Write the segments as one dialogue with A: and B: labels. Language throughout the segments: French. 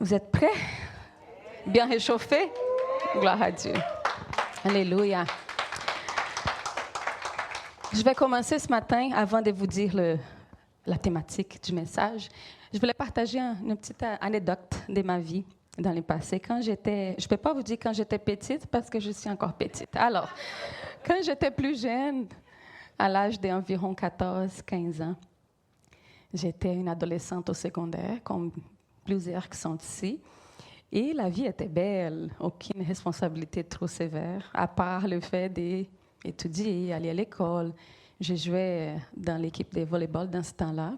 A: Vous êtes prêts? Bien réchauffés? Gloire à Dieu. Alléluia. Je vais commencer ce matin, avant de vous dire la thématique du message. Je voulais partager une petite anecdote de ma vie dans le passé. Je ne peux pas vous dire quand j'étais petite parce que je suis encore petite. Alors, quand j'étais plus jeune, à l'âge d'environ 14-15 ans, j'étais une adolescente au secondaire, comme plusieurs qui sont ici. Et la vie était belle, aucune responsabilité trop sévère, à part le fait d'étudier, aller à l'école. Je jouais dans l'équipe de volleyball dans ce temps-là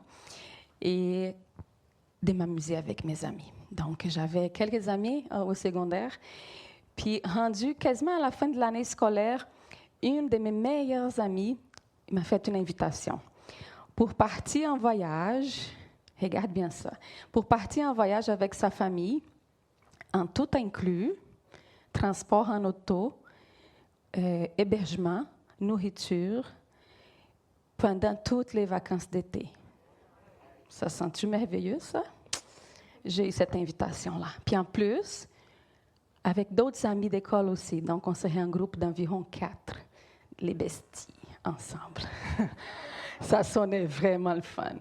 A: et de m'amuser avec mes amis. Donc, j'avais quelques amis au secondaire. Puis, rendu quasiment à la fin de l'année scolaire, une de mes meilleures amies m'a fait une invitation pour partir en voyage. Regarde bien ça. Pour partir en voyage avec sa famille, en tout inclus, transport en auto, hébergement, nourriture, pendant toutes les vacances d'été. Ça sent-tu merveilleux, ça? J'ai eu cette invitation-là. Puis en plus, avec d'autres amis d'école aussi. Donc, on serait un groupe d'environ 4, les besties, ensemble. Ça sonnait vraiment le fun.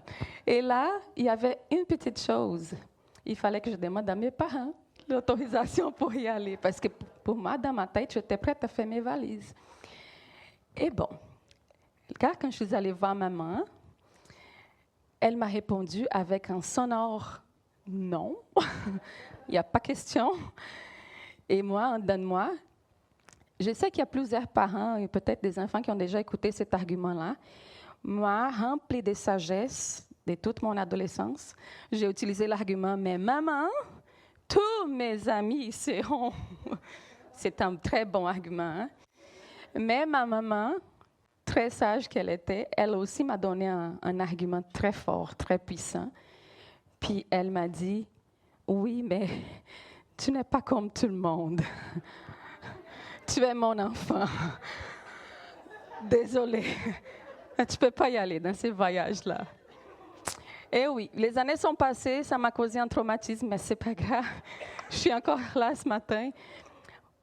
A: Et là, il y avait une petite chose. Il fallait que je demande à mes parents l'autorisation pour y aller. Parce que pour moi, dans ma tête, j'étais prête à faire mes valises. Et bon, quand je suis allée voir maman, elle m'a répondu avec un sonore « non ». Il n'y a pas question. Et moi, en dedans de moi, je sais qu'il y a plusieurs parents et peut-être des enfants qui ont déjà écouté cet argument-là. Moi, remplie de sagesse de toute mon adolescence, j'ai utilisé l'argument « mais maman, tous mes amis seront... » C'est un très bon argument. Hein? Mais ma maman, très sage qu'elle était, elle aussi m'a donné un argument très fort, très puissant. Puis elle m'a dit « oui, mais tu n'es pas comme tout le monde. Tu es mon enfant. Désolée, tu ne peux pas y aller dans ces voyages-là. » Et oui, les années sont passées, ça m'a causé un traumatisme, mais ce n'est pas grave. Je suis encore là ce matin.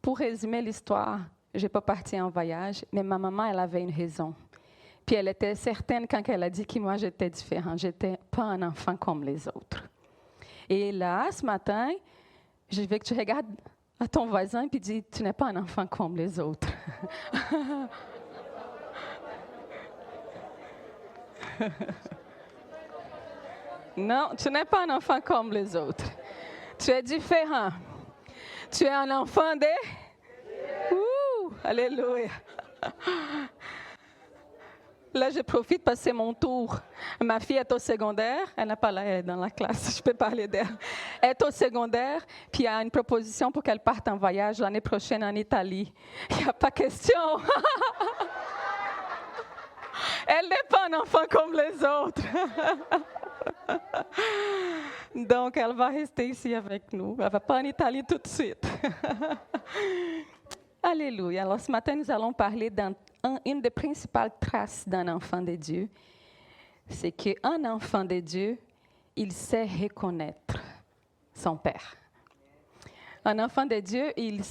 A: Pour résumer l'histoire, je n'ai pas parti en voyage, mais ma maman, elle avait une raison. Puis elle était certaine quand elle a dit que moi, j'étais différente. Je n'étais pas un enfant comme les autres. Et là, ce matin, je veux que tu regardes à ton voisin et dis, tu n'es pas un enfant comme les autres. Non, tu n'es pas un enfant comme les autres. Tu es différent. Tu es un enfant de... Alléluia. Là, je profite parce que c'est mon tour. Ma fille est au secondaire. Elle n'est pas là, elle est dans la classe. Je peux parler d'elle. Elle est au secondaire, puis il y a une proposition pour qu'elle parte en voyage l'année prochaine en Italie. Il n'y a pas question. Elle n'est pas un enfant comme les autres. Donc, elle va rester ici avec nous. Elle ne va pas en Italie tout de suite. Alléluia. Alors, ce matin, nous allons parler d'une des principales traces d'un enfant de Dieu. C'est qu'un enfant de Dieu, il sait reconnaître son Père. Un enfant de Dieu, il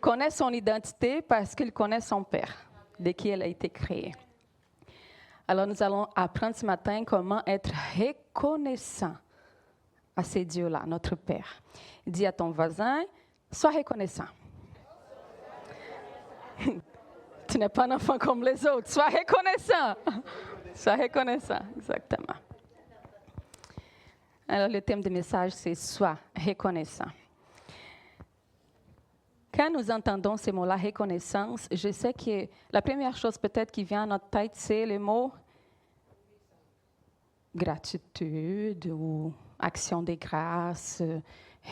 A: connaît son identité parce qu'il connaît son Père, de qui elle a été créée. Alors, nous allons apprendre ce matin comment être reconnaissant à ces dieux-là, notre Père. Dis à ton voisin, sois reconnaissant. Tu n'es pas un enfant comme les autres, sois reconnaissant. Sois reconnaissant, exactement. Alors, le thème du message, c'est « Sois reconnaissant ». Quand nous entendons ces mots-là, reconnaissance, je sais que la première chose peut-être qui vient à notre tête, c'est le mot gratitude ou action de grâce,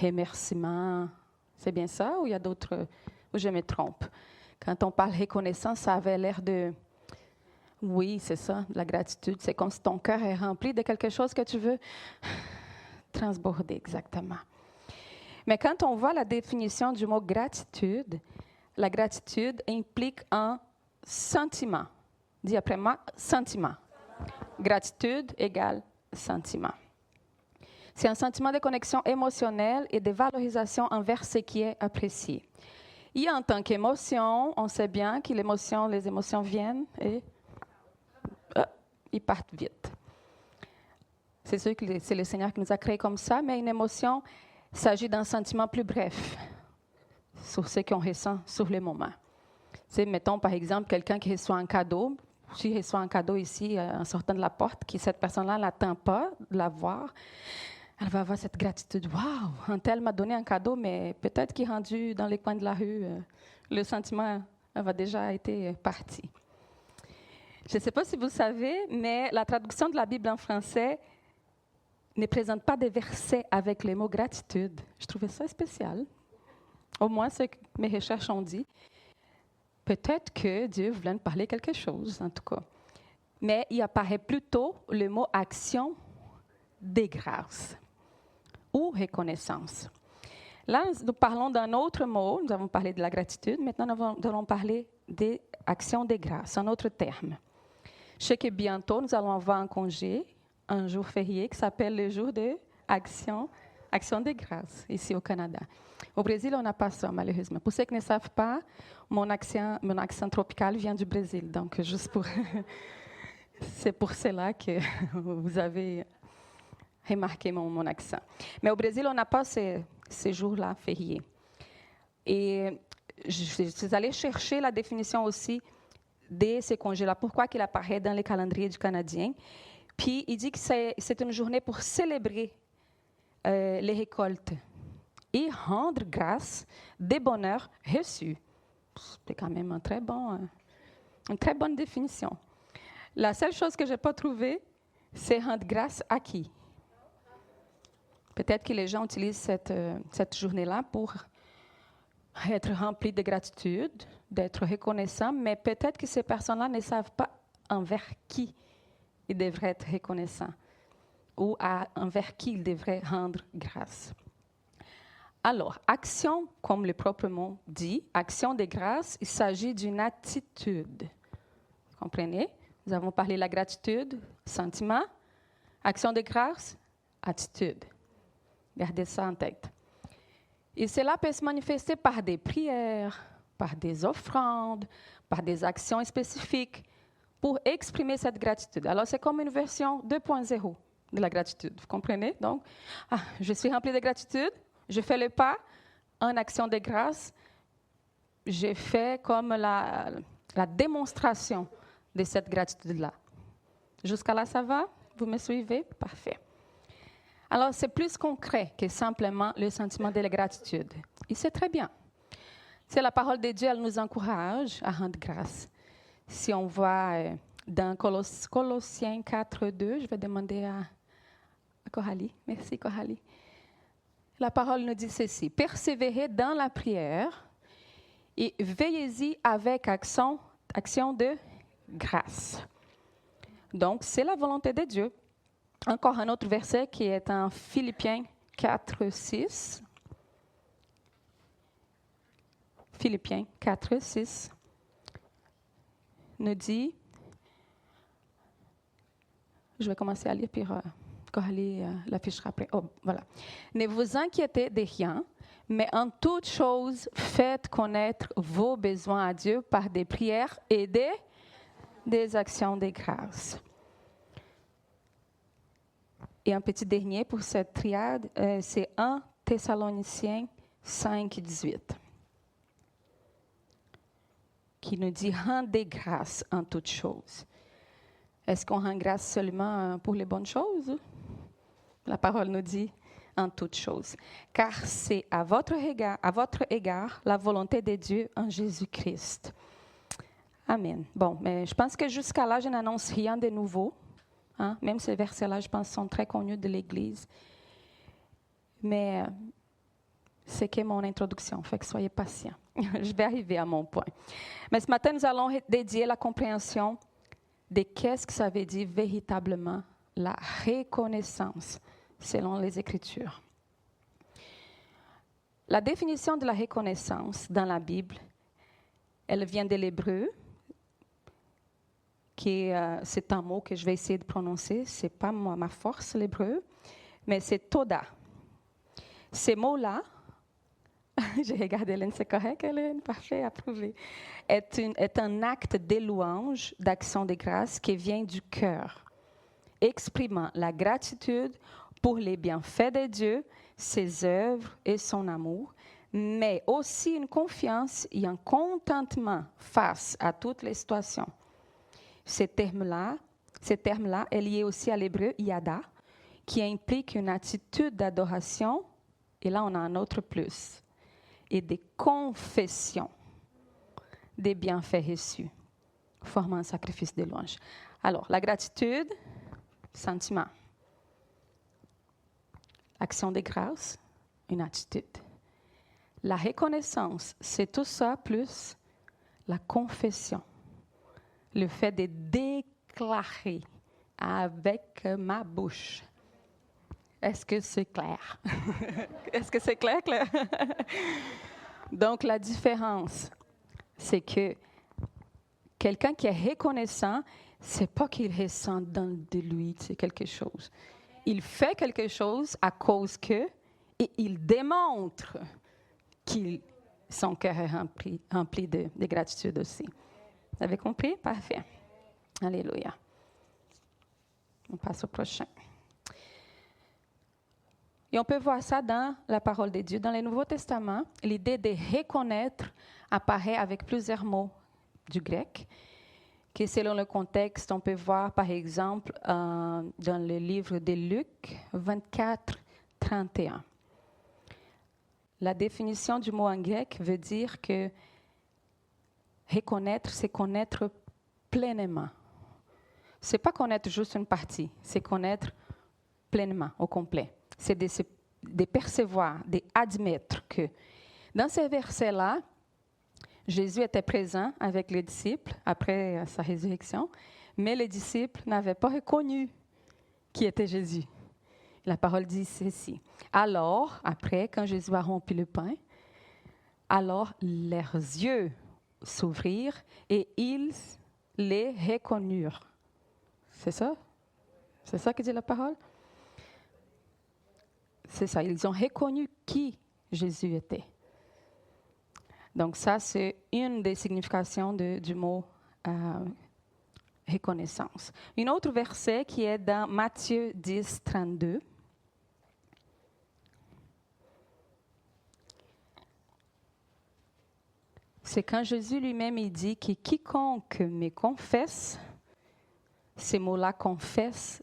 A: remerciement. C'est bien ça ou il y a d'autres, ou je me trompe? Quand on parle reconnaissance, ça avait l'air de... Oui, c'est ça, la gratitude. C'est comme si ton cœur est rempli de quelque chose que tu veux transborder, exactement. Mais quand on voit la définition du mot gratitude, la gratitude implique un sentiment. Dis après moi, sentiment. Gratitude égale sentiment. C'est un sentiment de connexion émotionnelle et de valorisation envers ce qui est apprécié. Et en tant qu'émotion, on sait bien que les émotions viennent et ils partent vite. C'est sûr que c'est le Seigneur qui nous a créés comme ça, mais une émotion, il s'agit d'un sentiment plus bref sur ce qu'on ressent sur le moment. C'est, mettons, par exemple, quelqu'un qui reçoit un cadeau. Si reçoit un cadeau ici en sortant de la porte, que cette personne-là n'attend pas de l'avoir, elle va avoir cette gratitude. « Waouh, un tel m'a donné un cadeau, mais peut-être qu'il est rendu dans les coins de la rue. Le sentiment va déjà été parti. » Je ne sais pas si vous savez, mais la traduction de la Bible en français ne présente pas des versets avec les mots gratitude. Je trouvais ça spécial. Au moins, ce que mes recherches ont dit. Peut-être que Dieu voulait nous parler quelque chose, en tout cas. Mais il apparaît plutôt le mot action de grâce ou reconnaissance. Là, nous parlons d'un autre mot. Nous avons parlé de la gratitude. Maintenant, nous allons parler des actions de grâce, un autre terme. Je sais que bientôt, nous allons avoir un congé, un jour férié qui s'appelle le jour de action de grâce, ici au Canada. Au Brésil, on n'a pas ça, malheureusement. Pour ceux qui ne savent pas, mon accent tropical vient du Brésil. Donc, juste pour... c'est pour cela que vous avez remarqué mon accent. Mais au Brésil, on n'a pas ces jours-là fériés. Et je suis allée chercher la définition aussi de ces congés-là. Pourquoi il apparaît dans les calendriers du Canadien. Puis, il dit que c'est une journée pour célébrer les récoltes et rendre grâce des bonheurs reçus. C'est quand même une très bonne définition. La seule chose que je n'ai pas trouvée, c'est rendre grâce à qui? Peut-être que les gens utilisent cette journée-là pour être remplis de gratitude, d'être reconnaissants, mais peut-être que ces personnes-là ne savent pas envers qui ils devraient être reconnaissants ou envers qui ils devraient rendre grâce. Alors, action, comme le propre mot dit, action de grâce, il s'agit d'une attitude. Vous comprenez? Nous avons parlé de la gratitude, sentiment, action de grâce, attitude. Gardez ça en tête. Et cela peut se manifester par des prières, par des offrandes, par des actions spécifiques pour exprimer cette gratitude. Alors, c'est comme une version 2.0 de la gratitude. Vous comprenez? Donc, je suis rempli de gratitude. Je fais le pas en action de grâce. Je fais comme la démonstration de cette gratitude-là. Jusqu'à là, ça va? Vous me suivez? Parfait. Alors, c'est plus concret que simplement le sentiment de la gratitude. Et c'est très bien. C'est la parole de Dieu, elle nous encourage à rendre grâce. Si on voit dans Colossiens 4:2, je vais demander à Coralie. Merci, Coralie. La parole nous dit ceci. Persévérez dans la prière et veillez-y avec action de grâce. Donc, c'est la volonté de Dieu. Encore un autre verset qui est en Philippiens 4:6. Philippiens 4:6 nous dit, je vais commencer à lire, puis Coralie l'affichera après. Oh, voilà. Ne vous inquiétez de rien, mais en toute chose, faites connaître vos besoins à Dieu par des prières et des actions de grâce. Et un petit dernier pour cette triade, c'est 1 Thessaloniciens 5:18, qui nous dit « Rendez grâce en toutes choses ». Est-ce qu'on rend grâce seulement pour les bonnes choses? La parole nous dit « en toutes choses ». Car c'est à votre égard la volonté de Dieu en Jésus-Christ. Amen. Bon, mais je pense que jusqu'à là, je n'annonce rien de nouveau. Hein? Même ces versets-là, je pense, sont très connus de l'Église. Mais c'est que mon introduction, fait que soyez patients. Je vais arriver à mon point. Mais ce matin, nous allons dédier la compréhension de qu'est-ce que ça veut dire véritablement la reconnaissance, selon les Écritures. La définition de la reconnaissance dans la Bible, elle vient de l'hébreu, c'est un mot que je vais essayer de prononcer. Ce n'est pas ma force, l'hébreu, mais c'est toda. Ces mots-là, j'ai regardé Hélène, c'est correct, Hélène? Parfait, approuvé. Est un acte de louange, d'action de grâce qui vient du cœur, exprimant la gratitude pour les bienfaits de Dieu, ses œuvres et son amour, mais aussi une confiance et un contentement face à toutes les situations. Ce terme-là est lié aussi à l'hébreu yada, qui implique une attitude d'adoration, et là on a un autre plus, et des confessions des bienfaits reçus, formant un sacrifice de louange. Alors, la gratitude, sentiment. Action de grâce, une attitude. La reconnaissance, c'est tout ça plus la confession. Le fait de déclarer avec ma bouche. Est-ce que c'est clair? Est-ce que c'est clair? Donc, la différence, c'est que quelqu'un qui est reconnaissant, c'est pas qu'il ressent dans de lui quelque chose. Il fait quelque chose à cause que, et il démontre que son cœur est rempli de gratitude aussi. Vous avez compris? Parfait. Alléluia. On passe au prochain. Et on peut voir ça dans la parole de Dieu. Dans le Nouveau Testament, l'idée de reconnaître apparaît avec plusieurs mots du grec, que selon le contexte, on peut voir par exemple dans le livre de Luc 24, 31. La définition du mot en grec veut dire que reconnaître, c'est connaître pleinement. Ce n'est pas connaître juste une partie, c'est connaître pleinement, au complet. C'est de percevoir, d'admettre que dans ces versets-là, Jésus était présent avec les disciples après sa résurrection, mais les disciples n'avaient pas reconnu qui était Jésus. La parole dit ceci. Alors, après, quand Jésus a rompu le pain, alors leurs yeux s'ouvrirent et ils les reconnurent. C'est ça? C'est ça que dit la parole? C'est ça, ils ont reconnu qui Jésus était. Donc ça, c'est une des significations du mot reconnaissance. Un autre verset qui est dans Matthieu 10, 32. C'est quand Jésus lui-même il dit que quiconque me confesse, ces mots-là confesse,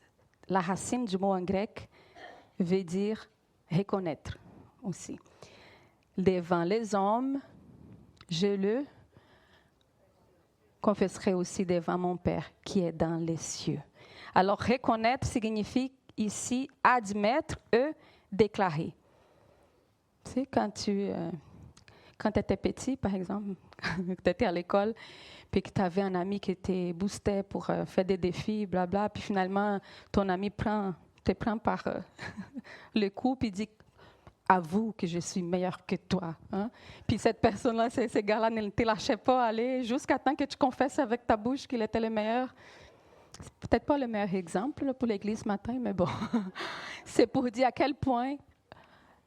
A: la racine du mot en grec veut dire reconnaître aussi. Devant les hommes, je le confesserai aussi devant mon Père qui est dans les cieux. Alors, reconnaître signifie ici admettre et déclarer. Tu sais, quand tu étais petit, par exemple, que tu étais à l'école, puis que tu avais un ami qui te boostait pour faire des défis, blabla, puis finalement, ton ami te prend par le cou, puis dit avoue que je suis meilleur que toi. Hein? Puis cette personne-là, ces gars-là ne te lâchaient pas aller jusqu'à temps que tu confesses avec ta bouche qu'il était le meilleur. C'est peut-être pas le meilleur exemple pour l'Église ce matin, mais bon. C'est pour dire à quel point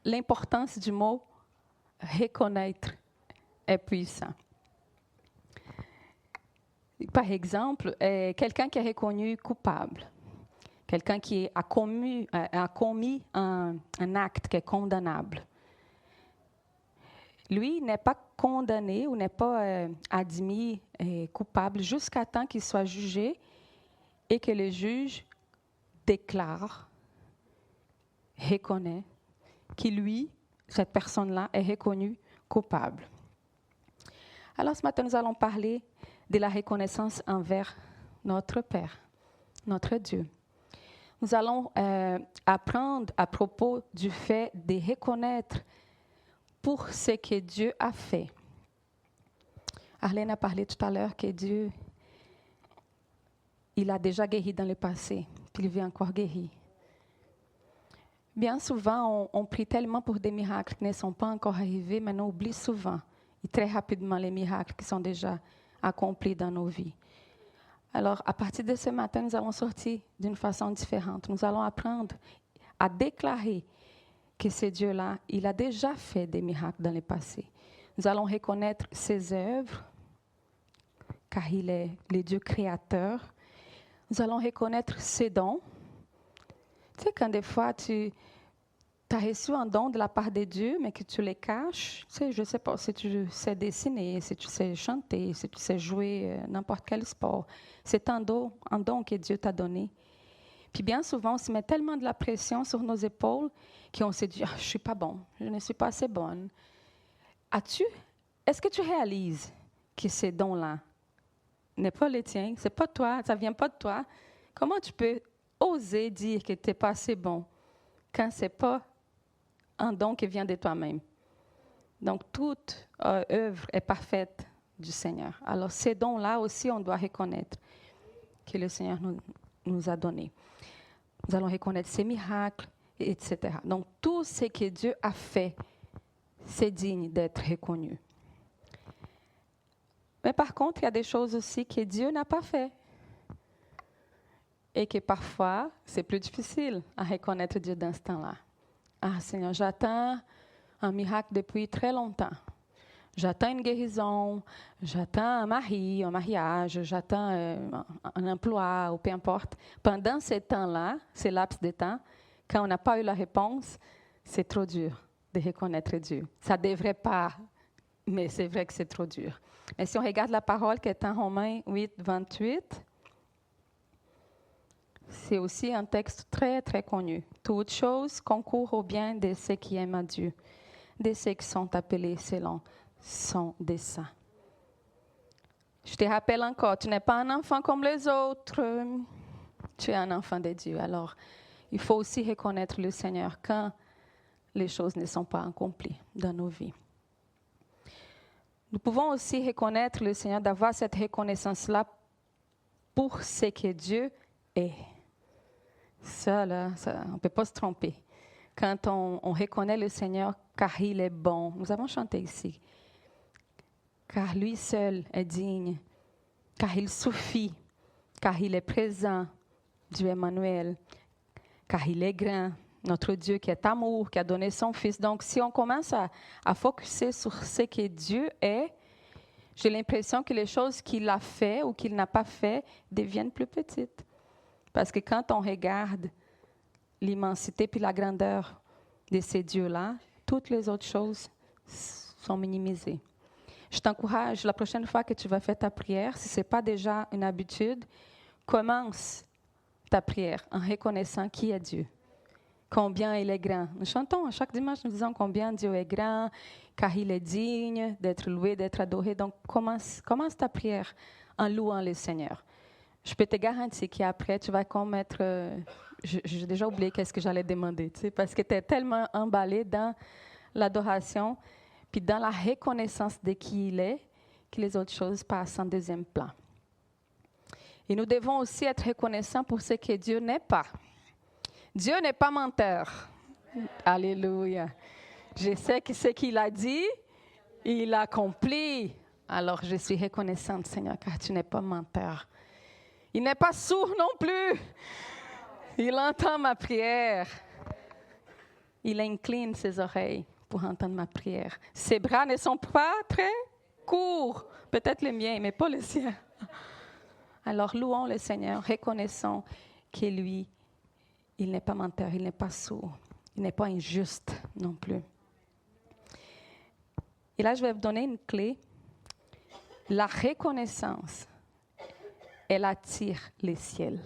A: l'importance du mot reconnaître est puissant. Par exemple, quelqu'un qui est reconnu coupable. Quelqu'un qui a commis un acte qui est condamnable. Lui n'est pas condamné ou n'est pas admis coupable jusqu'à temps qu'il soit jugé et que le juge déclare, reconnaît que lui, cette personne-là, est reconnue coupable. Alors ce matin, nous allons parler de la reconnaissance envers notre Père, notre Dieu. Nous allons apprendre à propos du fait de reconnaître pour ce que Dieu a fait. Arlène a parlé tout à l'heure que Dieu, il a déjà guéri dans le passé, puis il veut encore guérir. Bien souvent, on prie tellement pour des miracles qui ne sont pas encore arrivés, mais on oublie souvent et très rapidement les miracles qui sont déjà accomplis dans nos vies. Alors, à partir de ce matin, nous allons sortir d'une façon différente. Nous allons apprendre à déclarer que ce Dieu-là, il a déjà fait des miracles dans le passé. Nous allons reconnaître ses œuvres, car il est le Dieu créateur. Nous allons reconnaître ses dons. Tu sais, quand des fois, tu as reçu un don de la part de Dieu, mais que tu les caches, tu sais, je ne sais pas si tu sais dessiner, si tu sais chanter, si tu sais jouer n'importe quel sport. C'est un don que Dieu t'a donné. Puis bien souvent, on se met tellement de la pression sur nos épaules qu'on se dit, je ne suis pas bon, je ne suis pas assez bonne. Est-ce que tu réalises que ces dons-là n'est pas les tiens, c'est pas toi, ça ne vient pas de toi? Comment tu peux oser dire que tu n'es pas assez bon quand ce n'est pas un don qui vient de toi-même? Donc, toute œuvre est parfaite du Seigneur. Alors, ces dons-là aussi, on doit reconnaître que le Seigneur nous a donnés. Nous allons reconnaître ses miracles, etc. Donc, tout ce que Dieu a fait, c'est digne d'être reconnu. Mais par contre, il y a des choses aussi que Dieu n'a pas fait. Et que parfois, c'est plus difficile à reconnaître Dieu dans ce temps-là. Ah, Seigneur, j'attends un miracle depuis très longtemps. J'attends une guérison, j'attends un mari, un mariage, j'attends un emploi, ou peu importe. Pendant ce temps-là, ces laps de temps, quand on n'a pas eu la réponse, c'est trop dur de reconnaître Dieu. Ça ne devrait pas, mais c'est vrai que c'est trop dur. Mais si on regarde la parole qui est en Romains 8, 28, c'est aussi un texte très, très connu. Toute chose concourt au bien de ceux qui aiment à Dieu, de ceux qui sont appelés selon son dessein. Je te rappelle encore, tu n'es pas un enfant comme les autres. Tu es un enfant de Dieu. Alors, il faut aussi reconnaître le Seigneur quand les choses ne sont pas accomplies dans nos vies. Nous pouvons aussi reconnaître le Seigneur, d'avoir cette reconnaissance-là pour ce que Dieu est. Ça, on ne peut pas se tromper. Quand on reconnaît le Seigneur, car il est bon. Nous avons chanté ici. Car lui seul est digne, car il suffit, car il est présent, Dieu Emmanuel, car il est grand, notre Dieu qui est amour, qui a donné son Fils. Donc, si on commence à focuser sur ce que Dieu est, j'ai l'impression que les choses qu'il a fait ou qu'il n'a pas fait deviennent plus petites. Parce que quand on regarde l'immensité puis la grandeur de ces dieux-là, toutes les autres choses sont minimisées. Je t'encourage, la prochaine fois que tu vas faire ta prière, si ce n'est pas déjà une habitude, commence ta prière en reconnaissant qui est Dieu, combien il est grand. Nous chantons à chaque dimanche, nous disons combien Dieu est grand, car il est digne d'être loué, d'être adoré. Donc, commence ta prière en louant le Seigneur. Je peux te garantir qu'après, tu vas commettre... j'ai déjà oublié qu'est-ce que j'allais demander, tu sais, parce que tu es tellement emballé dans l'adoration, puis dans la reconnaissance de qui il est, que les autres choses passent en deuxième plan. Et nous devons aussi être reconnaissants pour ce que Dieu n'est pas. Dieu n'est pas menteur. Alléluia. Je sais que ce qu'il a dit, il a accompli. Alors je suis reconnaissante, Seigneur, car tu n'es pas menteur. Il n'est pas sourd non plus. Il entend ma prière. Il incline ses oreilles pour entendre ma prière. Ses bras ne sont pas très courts. Peut-être les miens, mais pas les siens. Alors louons le Seigneur, reconnaissons que lui, il n'est pas menteur, il n'est pas sourd, il n'est pas injuste non plus. Et là, je vais vous donner une clé. La reconnaissance, elle attire les ciels.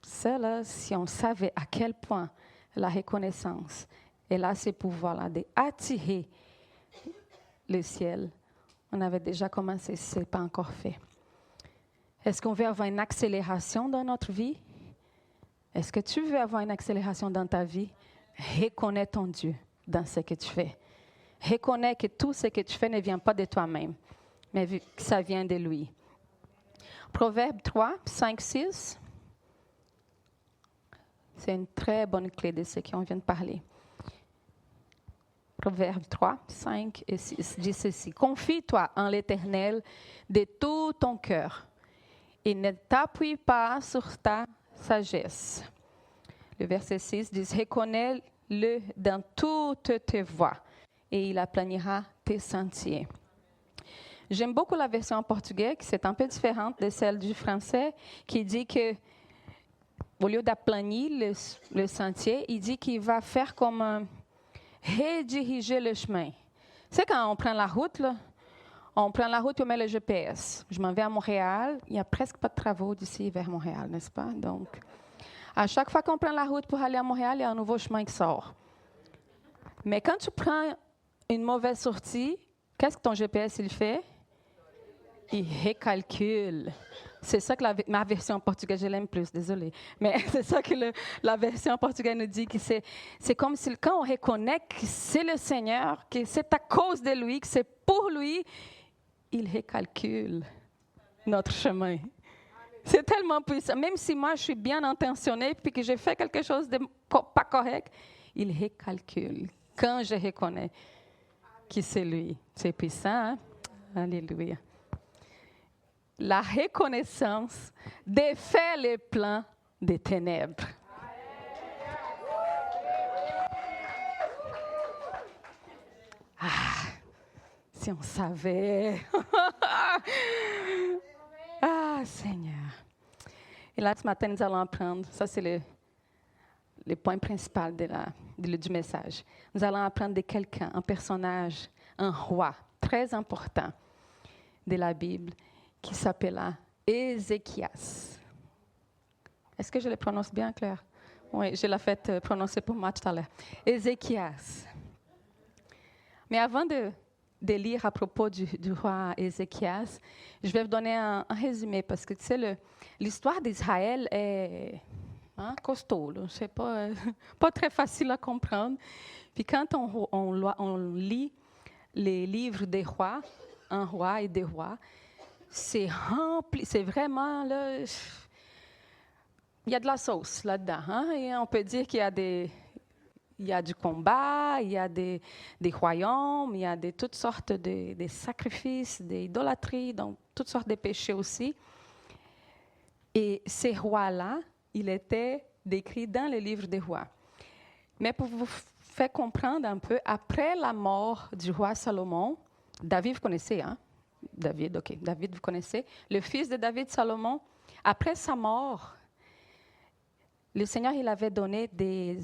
A: Ça, là, si on savait à quel point la reconnaissance, elle a ce pouvoir-là d'attirer le ciel, on avait déjà commencé, ce n'est pas encore fait. Est-ce qu'on veut avoir une accélération dans notre vie? Est-ce que tu veux avoir une accélération dans ta vie? Reconnais ton Dieu dans ce que tu fais. Reconnais que tout ce que tu fais ne vient pas de toi-même, mais que ça vient de lui. Proverbe 3, 5, 6. C'est une très bonne clé de ce qu'on vient de parler. Proverbe 3, 5 et 6 dit ceci. Confie-toi en l'Éternel de tout ton cœur et ne t'appuie pas sur ta sagesse. le verset 6 dit « Reconnais-le dans toutes tes voies, et il aplanira tes sentiers. » J'aime beaucoup la version en portugais, qui est un peu différente de celle du français, qui dit que, au lieu d'aplanir le sentier, il dit qu'il va faire comme rediriger le chemin. C'est quand on prend la route, là, on prend la route et on met le GPS. Je m'en vais à Montréal. Il n'y a presque pas de travaux d'ici vers Montréal, n'est-ce pas? Donc, à chaque fois qu'on prend la route pour aller à Montréal, il y a un nouveau chemin qui sort. Mais quand tu prends une mauvaise sortie, qu'est-ce que ton GPS il fait? Il recalcule. C'est ça que ma version en portugais, je l'aime plus, désolée. Mais c'est ça que la version en portugais nous dit, que c'est comme si quand on reconnaît que c'est le Seigneur, que c'est à cause de lui, que c'est pour lui, il recalcule notre chemin. C'est tellement puissant. Même si moi, je suis bien intentionnée puis que j'ai fait quelque chose de pas correct, il recalcule quand je reconnais que c'est lui. C'est puissant, hein? Alléluia. La reconnaissance défait les plans des ténèbres. Ah, si on savait. Ah, Seigneur. Et là, ce matin, nous allons apprendre, ça c'est le point principal du message. Nous allons apprendre de quelqu'un, un personnage, un roi très important de la Bible, qui s'appela Ézéchias. Est-ce que je le prononce bien, Claire? Oui, je l'ai fait prononcer pour moi tout à l'heure. Ézéchias. Mais avant de lire à propos du roi Ézéchias, je vais vous donner un résumé, parce que tu sais, l'histoire d'Israël est costaud. Je sais pas, pas très facile à comprendre. Puis quand on lit les livres des rois, un roi et des rois, c'est rempli, c'est vraiment, là, il y a de la sauce là-dedans. Hein? Et on peut dire qu'il y a du combat, il y a des royaumes, il y a toutes sortes de sacrifices, d'idolâtries, donc toutes sortes de péchés aussi. Et ces rois-là, ils étaient décrits dans le livre des rois. Mais pour vous faire comprendre un peu, après la mort du roi Salomon, David, vous connaissez, hein? David, OK. David, vous connaissez. Le fils de David, Salomon, après sa mort, le Seigneur, il avait donné des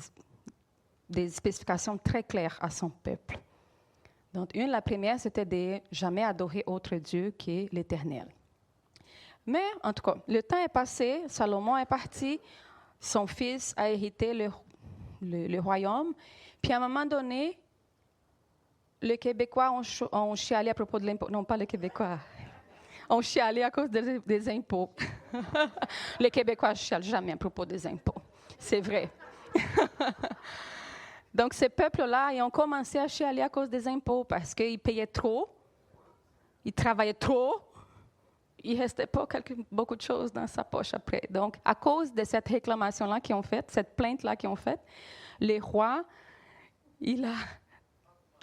A: spécifications très claires à son peuple. Donc, la première, c'était de jamais adorer autre Dieu que l'Éternel. Mais, en tout cas, le temps est passé, Salomon est parti, son fils a hérité le royaume, puis à un moment donné, les Québécois ont chialé à propos de l'impôt. Non, pas les Québécois. Ont chialé à cause des impôts. Les Québécois ne chialent jamais à propos des impôts. C'est vrai. Donc, ces peuples-là, ils ont commencé à chialer à cause des impôts parce qu'ils payaient trop, ils travaillaient trop, il ne restait pas beaucoup de choses dans sa poche après. Donc, à cause de cette réclamation-là qu'ils ont faite, cette plainte-là qu'ils ont faite, les rois, il a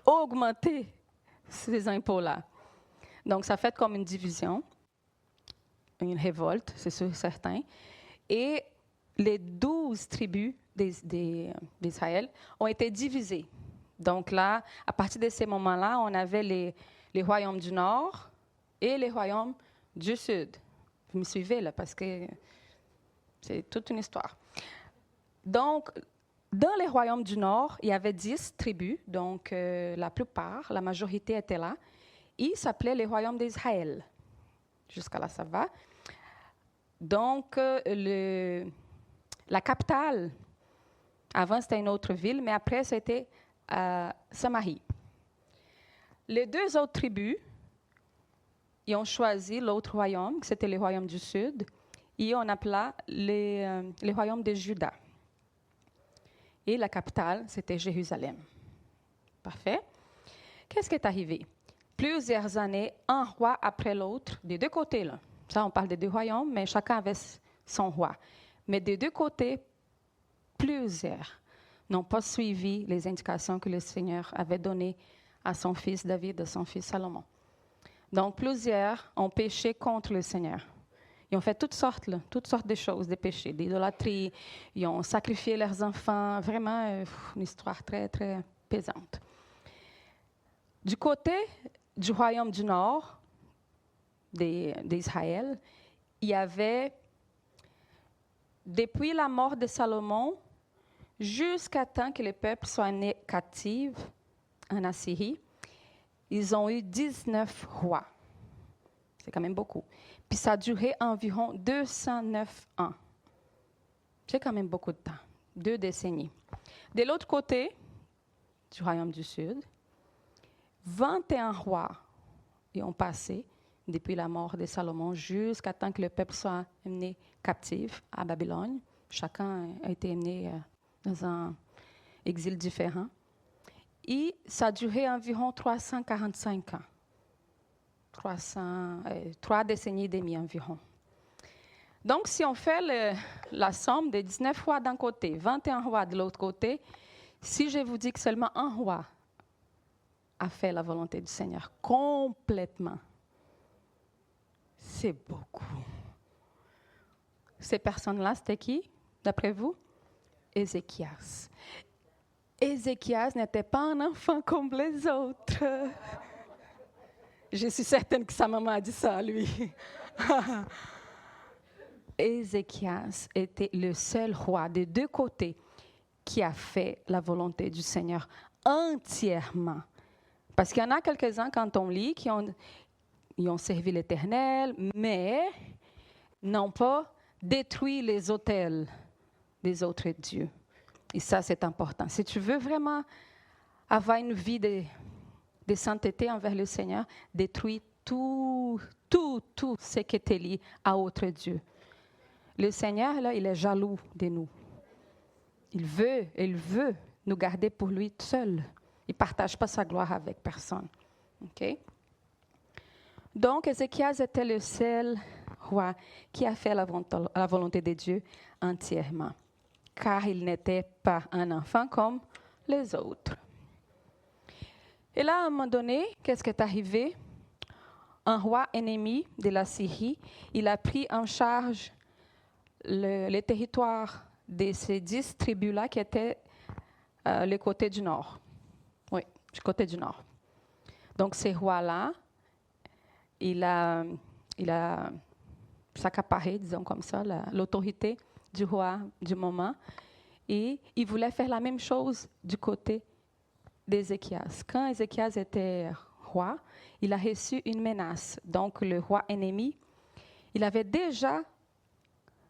A: augmenté ces impôts-là. Donc, ça fait comme une division, une révolte, c'est sûr, certain. Et les 12 tribus d'Israël ont été divisées. Donc là, à partir de ces moments-là, on avait les royaumes du Nord et les royaumes du Sud. Vous me suivez là, parce que c'est toute une histoire. Donc, dans les royaumes du Nord, il y avait 10 tribus, donc la majorité était là. Ils s'appelaient les royaumes d'Israël. Jusqu'à là, ça va. Donc, la capitale, avant c'était une autre ville, mais après c'était Samarie. Les 2 autres tribus, ils ont choisi l'autre royaume, c'était le royaume du Sud, et on appela les royaumes de Juda. Et la capitale, c'était Jérusalem. Parfait. Qu'est-ce qui est arrivé? Plusieurs années, un roi après l'autre, des 2 côtés. Là. Ça, on parle des 2 royaumes, mais chacun avait son roi. Mais des 2 côtés, plusieurs n'ont pas suivi les indications que le Seigneur avait données à son fils David, à son fils Salomon. Donc, plusieurs ont péché contre le Seigneur. Ils ont fait toutes sortes de choses, des péchés, d'idolâtrie. Ils ont sacrifié leurs enfants. Vraiment, une histoire très, très pesante. Du côté du royaume du Nord, d'Israël, il y avait, depuis la mort de Salomon, jusqu'à temps que le peuple soit né captif en Assyrie, ils ont eu 19 rois. C'est quand même beaucoup. Puis ça a duré environ 209 ans. C'est quand même beaucoup de temps, 2 décennies. De l'autre côté, du royaume du Sud, 21 rois y ont passé depuis la mort de Salomon jusqu'à temps que le peuple soit amené captif à Babylone. Chacun a été amené dans un exil différent. Et ça a duré environ 345 ans. 3 décennies et demie environ. Donc, si on fait la somme des 19 rois d'un côté, 21 rois de l'autre côté, si je vous dis que seulement un roi a fait la volonté du Seigneur complètement, c'est beaucoup. Ces personnes-là, c'était qui, d'après vous? Ézéchias. Ézéchias n'était pas un enfant comme les autres. Je suis certaine que sa maman a dit ça à lui. Ézéchias était le seul roi des 2 côtés qui a fait la volonté du Seigneur entièrement. Parce qu'il y en a quelques-uns, quand on lit, qui ont servi l'Éternel, mais n'ont pas détruit les autels des autres dieux. Et ça, c'est important. Si tu veux vraiment avoir une vie de sainteté envers le Seigneur, détruis tout ce qui est lié à autre Dieu. Le Seigneur, là, il est jaloux de nous. Il veut nous garder pour lui seul. Il ne partage pas sa gloire avec personne. Okay? Donc, Ézéchias était le seul roi qui a fait la volonté de Dieu entièrement, car il n'était pas un enfant comme les autres. Et là, à un moment donné, qu'est-ce qui est arrivé? Un roi ennemi de la Syrie, il a pris en charge le territoire de ces 10 tribus-là qui étaient le côté du nord. Oui, du côté du nord. Donc, ces rois-là, il a s'accaparé, disons comme ça, l'autorité du roi du moment. Et il voulait faire la même chose du côté d'Ézéchias. Quand Ézéchias était roi, il a reçu une menace. Donc, le roi ennemi, il avait déjà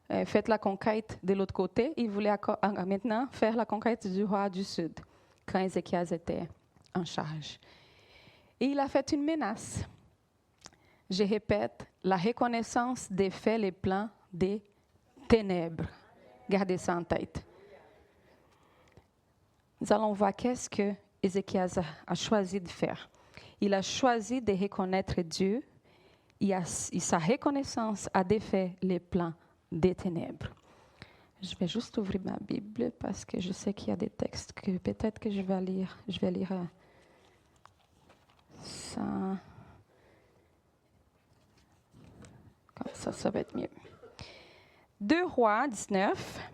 A: fait la conquête de l'autre côté. Il voulait maintenant faire la conquête du roi du Sud, quand Ézéchias était en charge. Et il a fait une menace. Je répète, la reconnaissance des faits, les plans des ténèbres. Gardez ça en tête. Nous allons voir qu'est-ce que Ézéchias a choisi de faire. Il a choisi de reconnaître Dieu et sa reconnaissance a défait les plans des ténèbres. Je vais juste ouvrir ma Bible parce que je sais qu'il y a des textes que peut-être que je vais lire. Je vais lire ça. Comme ça va être mieux. 2 Rois 19.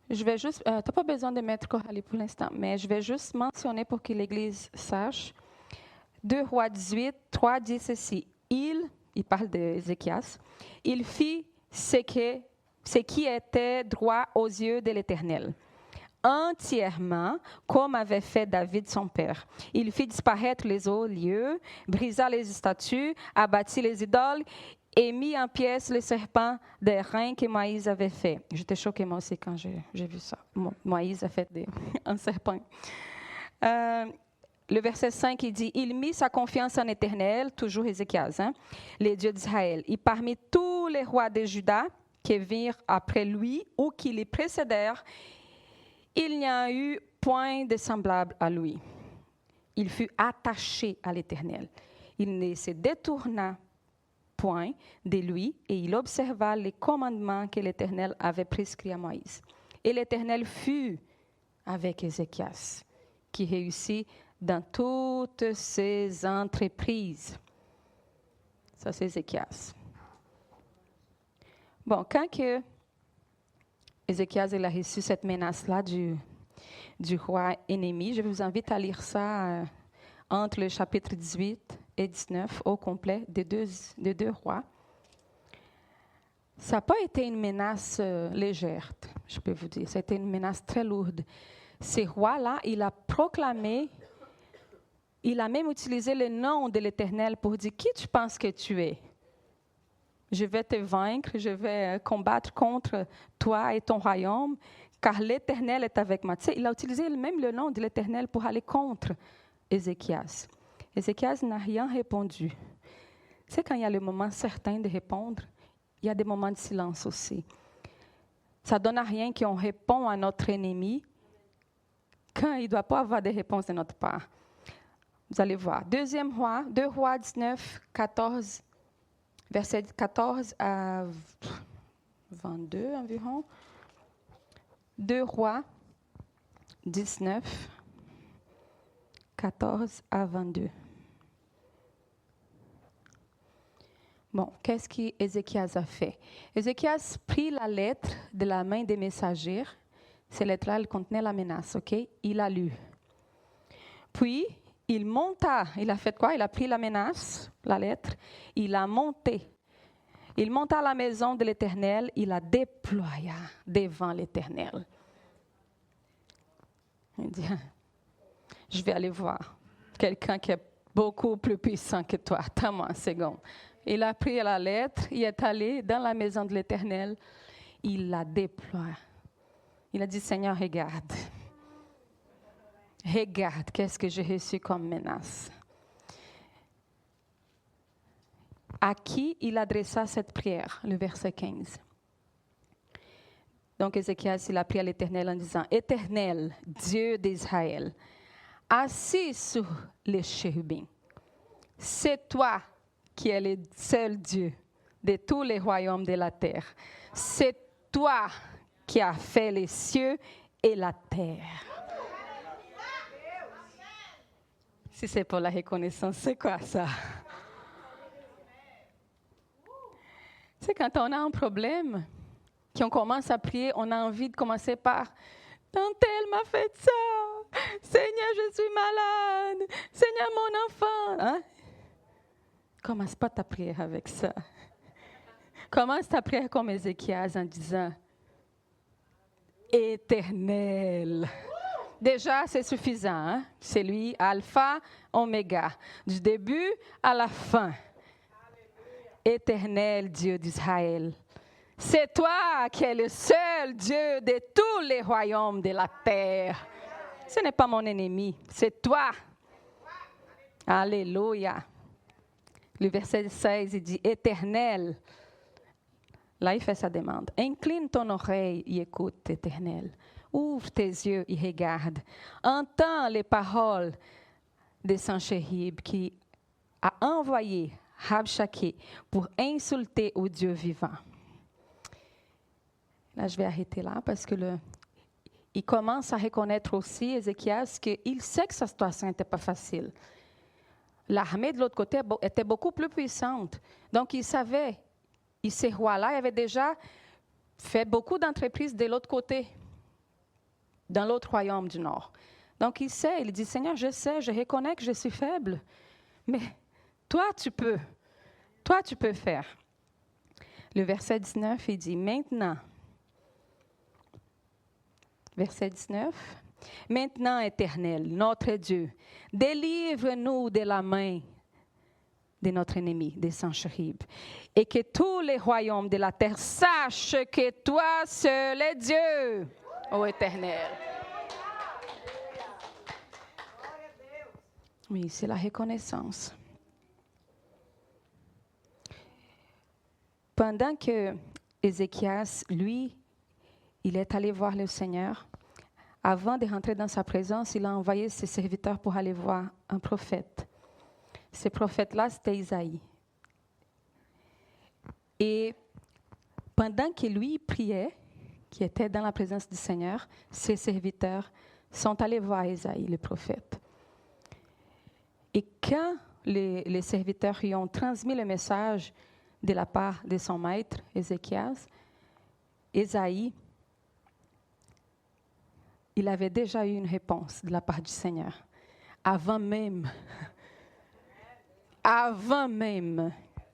A: Je vais juste, tu n'as pas besoin de mettre Coralie pour l'instant, mais je vais juste mentionner pour que l'Église sache. 2 Rois 18, 3 dit ceci. Il parle d'Ézéchias, il fit ce qui était droit aux yeux de l'Éternel, entièrement comme avait fait David son père. Il fit disparaître les hauts lieux, brisa les statues, abattit les idoles, et mis en pièces le serpent des reins que Moïse avait fait. J'étais choquée moi aussi quand j'ai vu ça. Moïse a fait un serpent. Le verset 5, il dit, « Il mit sa confiance en Éternel, toujours Ézéchias, les dieux d'Israël. Et parmi tous les rois de Juda qui virent après lui ou qui les précédèrent, il n'y a eu point de semblable à lui. Il fut attaché à l'Éternel. Il ne se détourna point de lui, et il observa les commandements que l'Éternel avait prescrits à Moïse. Et l'Éternel fut avec Ézéchias, qui réussit dans toutes ses entreprises. Ça, c'est Ézéchias. Bon, quand que Ézéchias il a reçu cette menace-là du roi ennemi, je vous invite à lire ça entre le chapitre 18 et 19 au complet des deux rois. Ça n'a pas été une menace légère, je peux vous dire. C'était une menace très lourde. Ces rois-là, il a proclamé, il a même utilisé le nom de l'Éternel pour dire, qui tu penses que tu es? Je vais te vaincre, je vais combattre contre toi et ton royaume, car l'Éternel est avec moi. Tu sais, il a utilisé même le nom de l'Éternel pour aller contre Ézéchias. Ézéchias n'a rien répondu. Tu sais, quand il y a le moment certain de répondre, il y a des moments de silence aussi. Ça ne donne à rien qu'on répond à notre ennemi quand il ne doit pas avoir de réponses de notre part. Vous allez voir. 2 Rois 19, 14, verset 14 à 22 environ. 2 Rois 19, 14 à 22. Bon, qu'est-ce qu'Ézéchias a fait? Ézéchias prit la lettre de la main des messagers. Cette lettre-là, elle contenait la menace, OK? Il a lu. Puis, il monta. Il a fait quoi? Il a pris la menace, la lettre. Il a monté. Il monta à la maison de l'Éternel. Il la déploya devant l'Éternel. Il dit, je vais aller voir quelqu'un qui est beaucoup plus puissant que toi. Attends-moi une seconde. Il a pris la lettre, il est allé dans la maison de l'Éternel, il la déploie. Il a dit, Seigneur, regarde. Regarde, qu'est-ce que j'ai reçu comme menace. À qui il adressa cette prière, le verset 15. Donc, Ézéchias, il a prié à l'Éternel en disant, Éternel, Dieu d'Israël, assis sur les chérubins, c'est toi qui est le seul Dieu de tous les royaumes de la terre. C'est toi qui as fait les cieux et la terre. Si c'est pour la reconnaissance, c'est quoi ça? C'est quand on a un problème, qu'on commence à prier, on a envie de commencer par « Telle m'a fait ça! Seigneur, je suis malade! Seigneur, mon enfant! Hein? » Commence pas ta prière avec ça. Commence ta prière comme Ézéchias en disant « Éternel ». Déjà, c'est suffisant. Hein? C'est lui, alpha, oméga, du début à la fin. Éternel Dieu d'Israël. C'est toi qui es le seul Dieu de tous les royaumes de la terre. Ce n'est pas mon ennemi, c'est toi. Alléluia. Le verset 16, il dit, Éternel. Là, il fait sa demande. Incline ton oreille et écoute, Éternel. Ouvre tes yeux et regarde. Entends les paroles de Sanchérib qui a envoyé Rabshakeh pour insulter au Dieu vivant. Là, je vais arrêter là parce que il commence à reconnaître aussi, Ézéchias, qu'il sait que sa situation n'était pas facile. L'armée de l'autre côté était beaucoup plus puissante. Donc, il savait, et ces rois-là avaient déjà fait beaucoup d'entreprises de l'autre côté, dans l'autre royaume du Nord. Donc, il sait, il dit, Seigneur, je sais, je reconnais que je suis faible, mais toi, tu peux faire. Le verset 19, il dit, maintenant, verset 19, maintenant, Éternel, notre Dieu, délivre-nous de la main de notre ennemi, de Sanchérib, et que tous les royaumes de la terre sachent que toi seul es Dieu, ô Éternel. Oui, c'est la reconnaissance. Pendant que Ézéchias, lui, il est allé voir le Seigneur, avant de rentrer dans sa présence, il a envoyé ses serviteurs pour aller voir un prophète. Ce prophète-là, c'était Isaïe. Et pendant que lui priait, qui était dans la présence du Seigneur, ses serviteurs sont allés voir Ésaïe, le prophète. Et quand les serviteurs lui ont transmis le message de la part de son maître, Ézéchias, Ésaïe, il avait déjà eu une réponse de la part du Seigneur. Avant même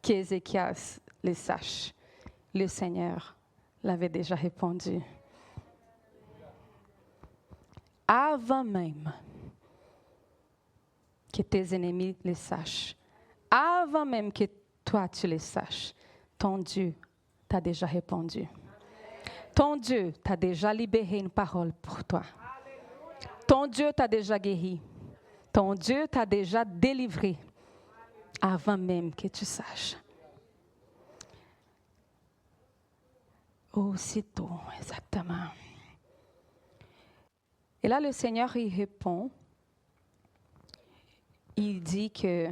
A: qu'Ézéchias le sache, le Seigneur l'avait déjà répondu. Avant même que tes ennemis le sachent, avant même que toi tu le saches, ton Dieu t'a déjà répondu. Ton Dieu t'a déjà libéré une parole pour toi. Ton Dieu t'a déjà guéri. Ton Dieu t'a déjà délivré avant même que tu saches. Aussitôt, exactement. Et là, le Seigneur y répond. Il dit que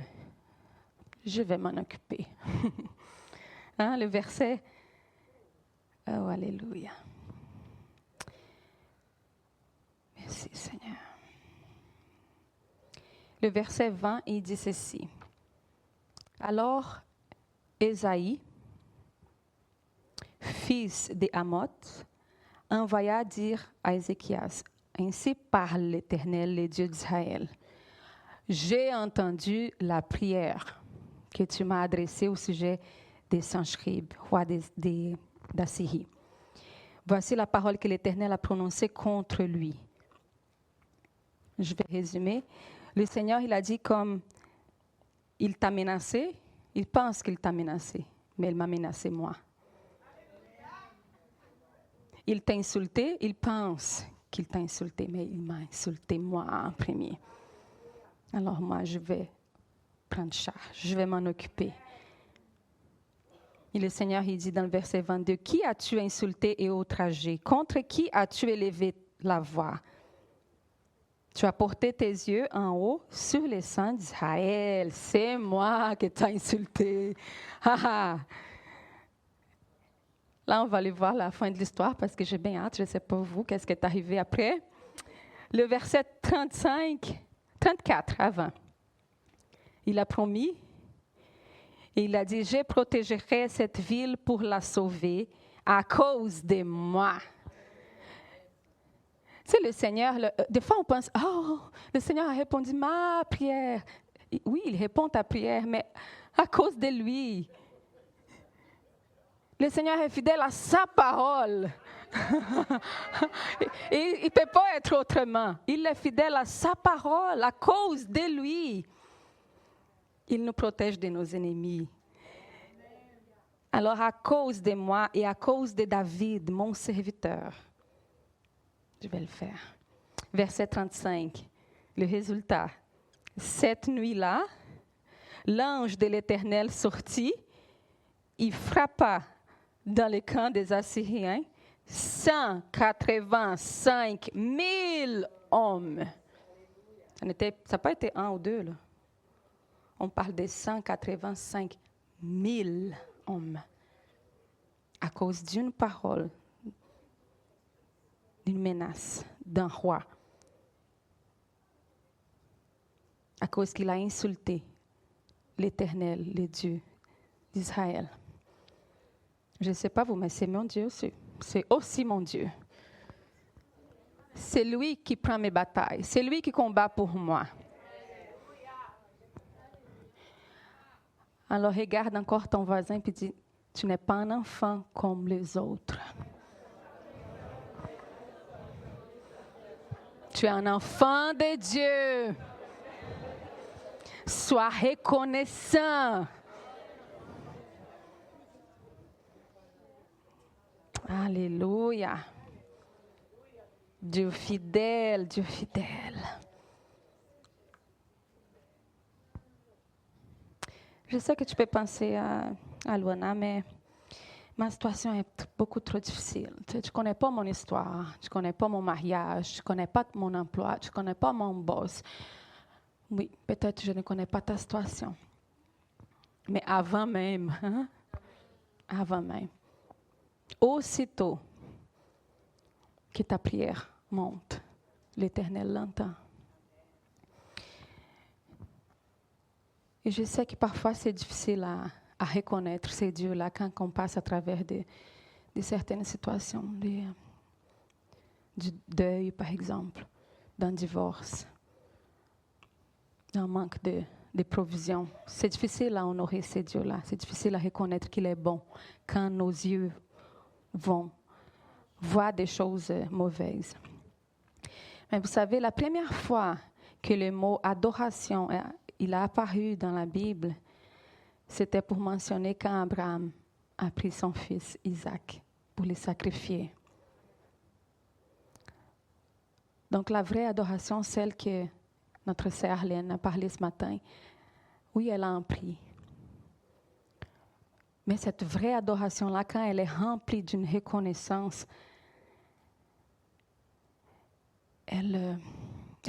A: je vais m'en occuper. Hein, le verset. Oh, alléluia. Merci, Seigneur. Le verset 20, il dit ceci. Alors, Ésaïe, fils d'Amoth, envoya dire à Ézéchias, ainsi parle l'Éternel, le Dieu d'Israël. J'ai entendu la prière que tu m'as adressée au sujet des Sancherib, roi d'Assyrie. Voici la parole que l'Éternel a prononcée contre lui. Je vais résumer. Le Seigneur, il a dit comme il t'a menacé, il pense qu'il t'a menacé, mais il m'a menacé moi. Il t'a insulté, il pense qu'il t'a insulté, mais il m'a insulté moi en premier. Alors moi, je vais prendre charge, je vais m'en occuper. Et le Seigneur, il dit dans le verset 22, « Qui as-tu insulté et outragé? Contre qui as-tu élevé la voix? Tu as porté tes yeux en haut sur les saints d'Israël. C'est moi qui t'ai insulté. » Là, on va aller voir la fin de l'histoire parce que j'ai bien hâte. Je ne sais pas vous, qu'est-ce qui est arrivé après. Le verset 34 avant. Il a promis et il a dit, « Je protégerai cette ville pour la sauver à cause de moi. » Tu sais, le Seigneur, des fois on pense, « Oh, le Seigneur a répondu ma prière. » Oui, il répond à ta prière, mais à cause de lui. Le Seigneur est fidèle à sa parole. Il ne peut pas être autrement. Il est fidèle à sa parole, à cause de lui. Il nous protège de nos ennemis. Alors, à cause de moi et à cause de David, mon serviteur, je vais le faire. Verset 35, le résultat. Cette nuit-là, l'ange de l'Éternel sortit, il frappa dans le camp des Assyriens 185 000 hommes. Ça n'a pas été un ou deux, là. On parle de 185 000 hommes. À cause d'une parole, d'une menace d'un roi. À cause qu'il a insulté l'Éternel, le Dieu d'Israël. Je ne sais pas vous, mais c'est mon Dieu aussi. C'est aussi mon Dieu. C'est lui qui prend mes batailles. C'est lui qui combat pour moi. Alors regarde encore ton voisin et dis, tu n'es pas un enfant comme les autres. Tu es un enfant de Dieu. Sois reconnaissant. Alléluia. Dieu fidèle, Dieu fidèle. Je sais que tu peux penser à Luana, mais ma situation est beaucoup trop difficile. Tu ne connais pas mon histoire, tu ne connais pas mon mariage, tu ne connais pas mon emploi, tu ne connais pas mon boss. Oui, peut-être je ne connais pas ta situation. Mais avant même, aussitôt que ta prière monte, l'Éternel l'entend. Et je sais que parfois c'est difficile à reconnaître ces dieux-là quand on passe à travers de certaines situations, du deuil par exemple, d'un divorce, d'un manque de provision. C'est difficile à honorer ces dieux-là, c'est difficile à reconnaître qu'il est bon quand nos yeux vont voir des choses mauvaises. Mais vous savez, la première fois que le mot adoration il a apparu dans la Bible, c'était pour mentionner quand Abraham a pris son fils Isaac pour le sacrifier. Donc la vraie adoration, celle que notre sœur Arlène a parlé ce matin, oui, elle a un prix. Mais cette vraie adoration-là, quand elle est remplie d'une reconnaissance, elle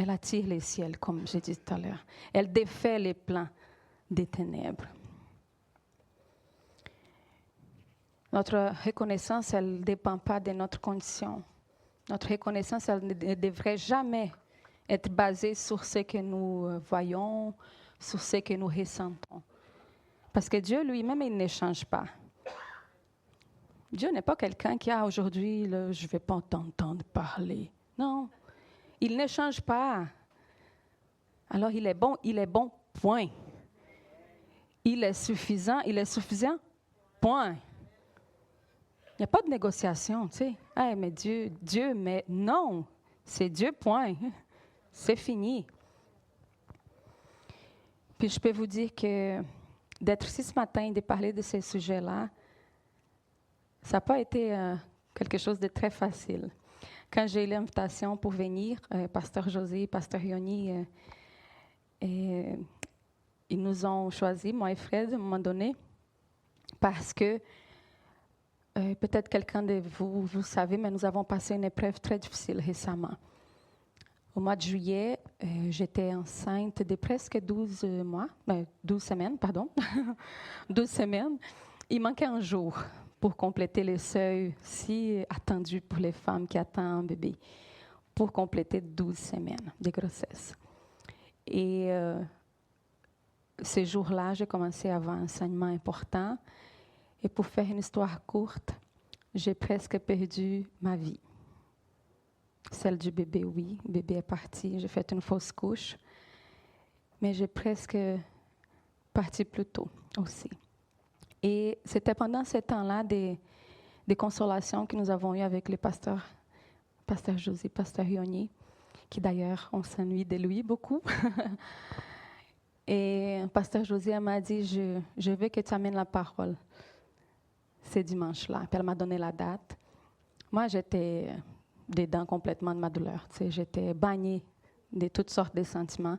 A: attire les ciels, comme j'ai dit tout à l'heure. Elle défait les plans des ténèbres. Notre reconnaissance, elle ne dépend pas de notre condition. Notre reconnaissance, elle ne devrait jamais être basée sur ce que nous voyons, sur ce que nous ressentons. Parce que Dieu lui-même, il ne change pas. Dieu n'est pas quelqu'un qui a aujourd'hui, je ne vais pas t'entendre parler. Non, il ne change pas. Alors il est bon, point. Il est suffisant, point. Il n'y a pas de négociation, tu sais. Hey, mais Dieu, mais non, c'est Dieu, point. C'est fini. Puis je peux vous dire que d'être ici ce matin et de parler de ces sujets-là, ça n'a pas été quelque chose de très facile. Quand j'ai eu l'invitation pour venir, Pasteur José, Pasteur Yoni, ils nous ont choisis, moi et Fred, à un moment donné, parce que peut-être quelqu'un de vous savez, mais nous avons passé une épreuve très difficile récemment. Au mois de juillet, j'étais enceinte de presque 12 semaines, pardon. 12 semaines. Il manquait un jour pour compléter le seuil si attendu pour les femmes qui attendent un bébé, pour compléter 12 semaines de grossesse. Et ce jour-là, j'ai commencé à avoir un enseignement important. Et pour faire une histoire courte, j'ai presque perdu ma vie. Celle du bébé, oui. Le bébé est parti. J'ai fait une fausse couche. Mais j'ai presque parti plus tôt aussi. Et c'était pendant ce temps-là des consolations que nous avons eues avec les pasteurs, Pasteur José, Pasteur Yoni, qui d'ailleurs, on s'ennuie de lui beaucoup. Et Pasteur José m'a dit, je veux que tu amènes la parole ce dimanche-là. Puis elle m'a donné la date. Moi, j'étais dedans complètement de ma douleur. Tu sais, j'étais baignée de toutes sortes de sentiments.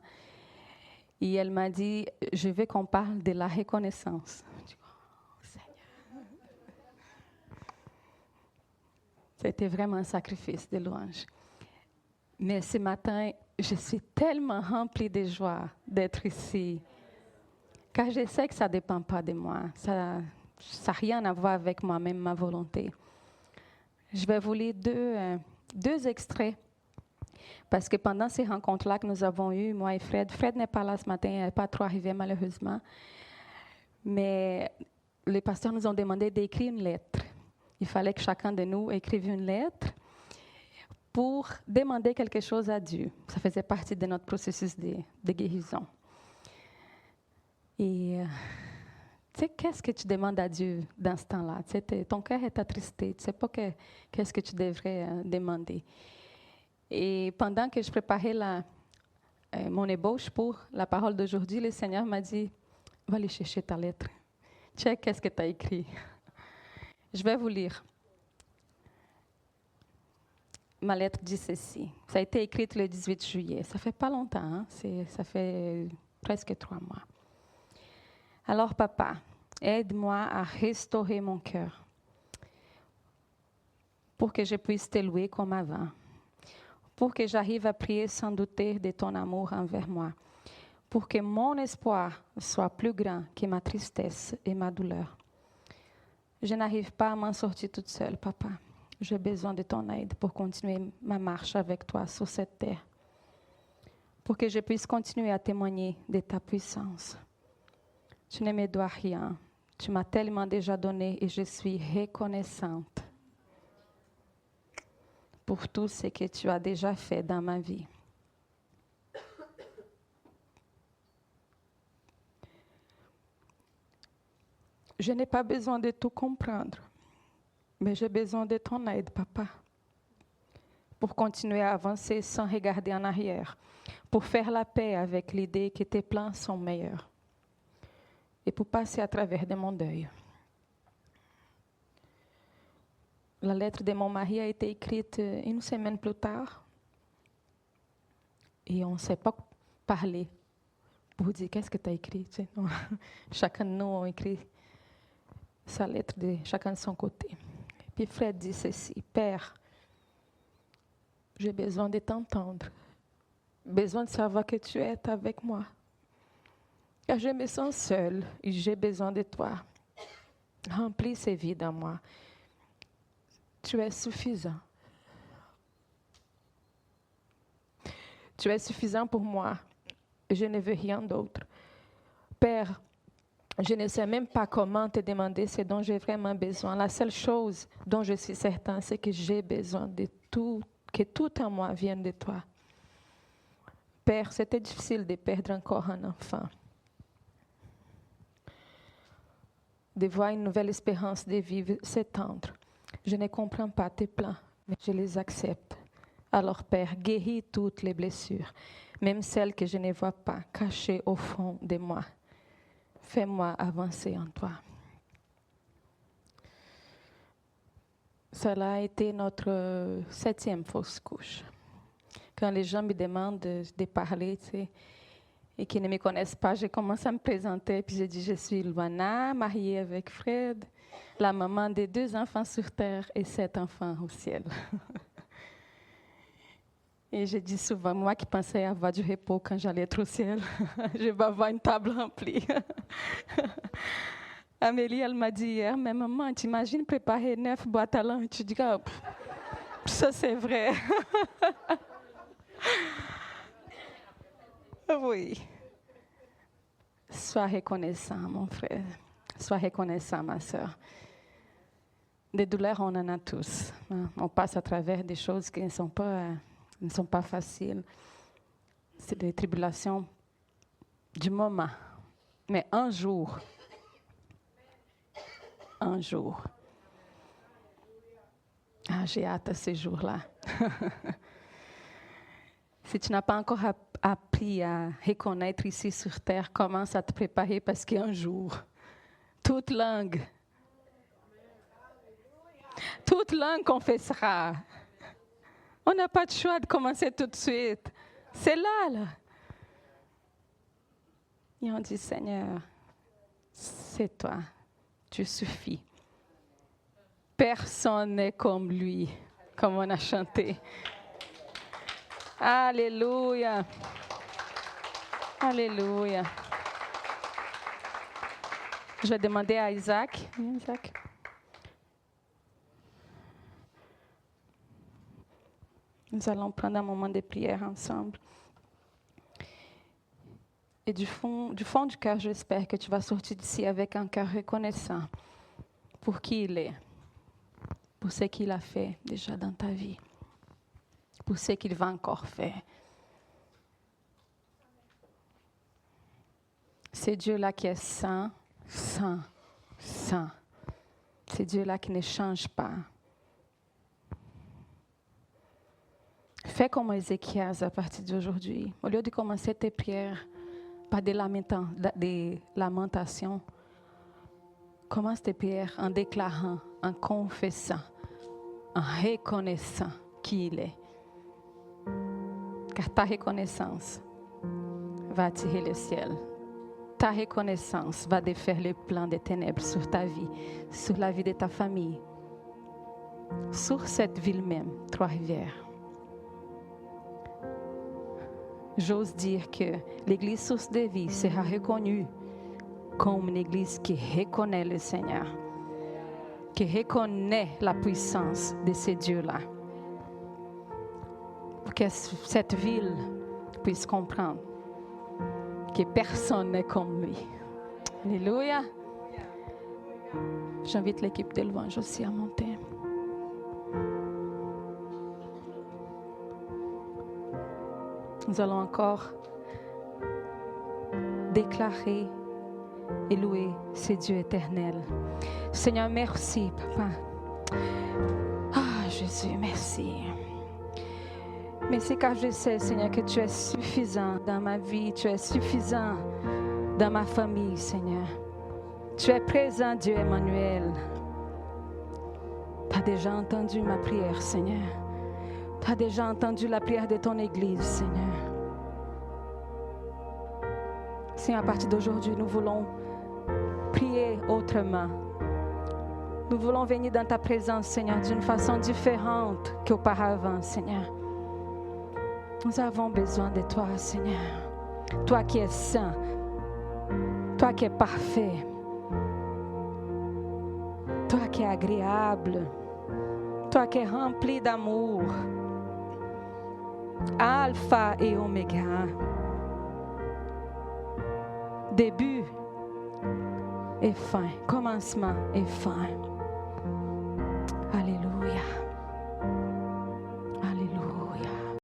A: Et elle m'a dit, je veux qu'on parle de la reconnaissance. Je dis, oh, Seigneur. C'était vraiment un sacrifice de louange. Mais ce matin, je suis tellement remplie de joie d'être ici. Car je sais que ça ne dépend pas de moi. Ça n'a rien à voir avec moi-même, ma volonté. Je vais vous lire deux extraits. Parce que pendant ces rencontres-là que nous avons eues, moi et Fred n'est pas là ce matin, elle n'est pas trop arrivée malheureusement. Mais les pasteurs nous ont demandé d'écrire une lettre. Il fallait que chacun de nous écrive une lettre pour demander quelque chose à Dieu. Ça faisait partie de notre processus de guérison. Et tu sais, qu'est-ce que tu demandes à Dieu dans ce temps-là? Tu sais, ton cœur est attristé. Tu ne sais pas qu'est-ce que tu devrais demander. Et pendant que je préparais mon ébauche pour la parole d'aujourd'hui, le Seigneur m'a dit, va aller chercher ta lettre. Check qu'est-ce que tu as écrit. Je vais vous lire. Ma lettre dit ceci. Ça a été écrit le 18 juillet. Ça fait pas longtemps, hein? Ça fait presque 3 mois. Alors, papa, aide-moi à restaurer mon cœur pour que je puisse te louer comme avant, pour que j'arrive à prier sans douter de ton amour envers moi, pour que mon espoir soit plus grand que ma tristesse et ma douleur. Je n'arrive pas à m'en sortir toute seule, papa. J'ai besoin de ton aide pour continuer ma marche avec toi sur cette terre. Pour que je puisse continuer à témoigner de ta puissance. Tu ne me dois rien. Tu m'as tellement déjà donné et je suis reconnaissante pour tout ce que tu as déjà fait dans ma vie. Je n'ai pas besoin de tout comprendre, mais j'ai besoin de ton aide, Papa, pour continuer à avancer sans regarder en arrière, pour faire la paix avec l'idée que tes plans sont meilleurs et pour passer à travers de mon deuil. La lettre de mon mari a été écrite une semaine plus tard et on ne s'est pas parlé pour dire qu'est-ce que tu as écrit. Tu sais, non. Chacun de nous a écrit sa lettre de chacun de son côté. Et puis Fred dit ceci: Père, j'ai besoin de t'entendre, besoin de savoir que tu es avec moi. Car je me sens seule et j'ai besoin de toi. Remplis ces vides en moi. Tu es suffisant. Tu es suffisant pour moi. Je ne veux rien d'autre. Père, je ne sais même pas comment te demander ce dont j'ai vraiment besoin. La seule chose dont je suis certaine, c'est que j'ai besoin de tout, que tout en moi vienne de toi. Père, c'était difficile de perdre encore un enfant. De voir une nouvelle espérance de vivre s'étendre. Je ne comprends pas tes plans, mais je les accepte. Alors, Père, guéris toutes les blessures, même celles que je ne vois pas, cachées au fond de moi. Fais-moi avancer en toi. Cela a été notre 7e fausse couche. Quand les gens me demandent de parler, tu sais, et qui ne me connaissent pas, je commence à me présenter, puis je dis, je suis Luana, mariée avec Fred, la maman de 2 enfants sur terre et 7 enfants au ciel. Et je dis souvent, moi qui pensais avoir du repos quand j'allais être au ciel, je vais avoir une table remplie. Amélie, elle m'a dit hier, mais maman, t'imagines préparer 9 boîtes à lunch? Je dis, oh, ça c'est vrai. Oui. Sois reconnaissant, mon frère. Sois reconnaissant, ma sœur. Des douleurs, on en a tous. On passe à travers des choses qui ne sont pas faciles. C'est des tribulations du moment. Mais un jour, j'ai hâte à ce jour-là. Si tu n'as pas encore appris à reconnaître ici sur terre, commence à te préparer parce qu'un jour, toute langue confessera. On n'a pas de choix de commencer tout de suite. C'est là. Et on dit, Seigneur, c'est toi, tu suffis. Personne n'est comme lui, comme on a chanté. Alléluia. Alléluia. Je vais demander à Isaac. Isaac. Nous allons prendre un moment de prière ensemble. Et du fond du cœur, j'espère que tu vas sortir d'ici avec un cœur reconnaissant pour qui il est, pour ce qu'il a fait déjà dans ta vie, pour ce qu'il va encore faire. C'est Dieu-là qui est saint, saint, saint. C'est Dieu-là qui ne change pas. Fais comme Ézéchias à partir d'aujourd'hui. Au lieu de commencer tes prières par des lamentations, commence tes prières en déclarant, en confessant, en reconnaissant qui il est. Car ta reconnaissance va attirer le ciel. Ta reconnaissance va défaire les plans des ténèbres sur ta vie, sur la vie de ta famille, sur cette ville même, Trois-Rivières. J'ose dire que l'Église Source de Vie sera reconnue comme une Église qui reconnaît le Seigneur. qui reconnaît la puissance de ces dieux-là. Pour que cette ville puisse comprendre que personne n'est comme lui. Alléluia. J'invite l'équipe de louange aussi à monter. Nous allons encore déclarer et louer ce Dieu éternel. Seigneur, merci, Papa. Ah, Jésus, merci. Merci car je sais, Seigneur, que tu es suffisant dans ma vie. Tu es suffisant dans ma famille, Seigneur. Tu es présent, Dieu Emmanuel. Tu as déjà entendu ma prière, Seigneur. Tu as déjà entendu la prière de ton Église, Seigneur. Seigneur, à partir d'aujourd'hui, nous voulons prier autrement. Nous voulons venir dans ta présence, Seigneur, d'une façon différente qu'auparavant, Seigneur. Nous avons besoin de toi, Seigneur. Toi qui es saint. Toi qui es parfait. Toi qui es agréable. Toi qui es rempli d'amour. Alpha et Oméga. Début et fin. Commencement et fin. Alléluia.